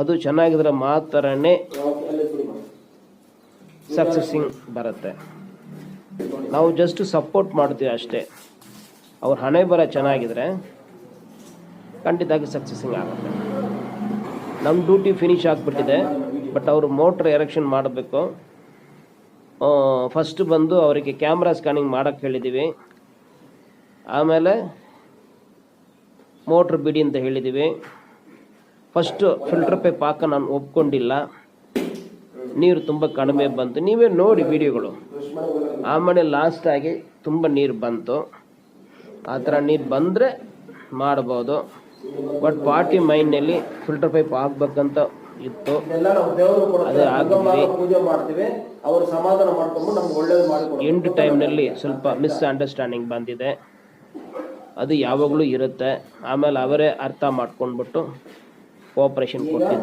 ಅದು ಚೆನ್ನಾಗಿದ್ರೆ ಮಾತ್ರನೇ ಸಕ್ಸಸ್ಸಿಂಗ್ ಬರುತ್ತೆ. ನಾವು ಜಸ್ಟ್ ಸಪೋರ್ಟ್ ಮಾಡ್ತೀವಿ ಅಷ್ಟೇ. ಅವ್ರ ಹಣೆ ಬರ ಚೆನ್ನಾಗಿದ್ರೆ ಖಂಡಿತವಾಗಿ ಸಕ್ಸಸ್ಸಿಂಗ್ ಆಗುತ್ತೆ. ನಮ್ಮ ಡ್ಯೂಟಿ ಫಿನಿಶ್ ಆಗಿಬಿಟ್ಟಿದೆ, ಬಟ್ ಅವರು ಮೋಟ್ರ್ ಎರೆಕ್ಷನ್ ಮಾಡಬೇಕು. ಫಸ್ಟ್ ಬಂದು ಅವರಿಗೆ ಕ್ಯಾಮ್ರಾ ಸ್ಕ್ಯಾನಿಂಗ್ ಮಾಡೋಕ್ಕೆ ಹೇಳಿದ್ದೀವಿ. ಆಮೇಲೆ ಮೋಟ್ರ್ ಬಿಡಿ ಅಂತ ಹೇಳಿದ್ದೀವಿ. ಫಸ್ಟು ಫಿಲ್ಟರ್ ಪೈಪ್ ಹಾಕ ನಾನು ಒಪ್ಕೊಂಡಿಲ್ಲ, ನೀರು ತುಂಬ ಕಡಿಮೆ ಬಂತು, ನೀವೇ ನೋಡಿ ವಿಡಿಯೋಗಳು. ಆಮೇಲೆ ಲಾಸ್ಟಾಗಿ ತುಂಬ ನೀರು ಬಂತು. ಆ ಥರ ನೀರು ಬಂದರೆ ಮಾಡ್ಬೋದು. ಬಟ್ 40 ಮೈನಲ್ಲಿ ಫಿಲ್ಟರ್ ಪೈಪ್ ಹಾಕ್ಬೇಕಂತ ಇತ್ತು, ಅದೇ ಆಗಿದ್ವಿ. ಎಂಡ್ ಟೈಮ್ನಲ್ಲಿ ಸ್ವಲ್ಪ ಮಿಸ್ಅಂಡರ್ಸ್ಟ್ಯಾಂಡಿಂಗ್ ಬಂದಿದೆ, ಅದು ಯಾವಾಗಲೂ ಇರುತ್ತೆ. ಆಮೇಲೆ ಅವರೇ ಅರ್ಥ ಮಾಡ್ಕೊಂಡ್ಬಿಟ್ಟು ಕೋಆಪ್ರೇಷನ್ ಕೊಟ್ಟಿದ್ದಾರೆ.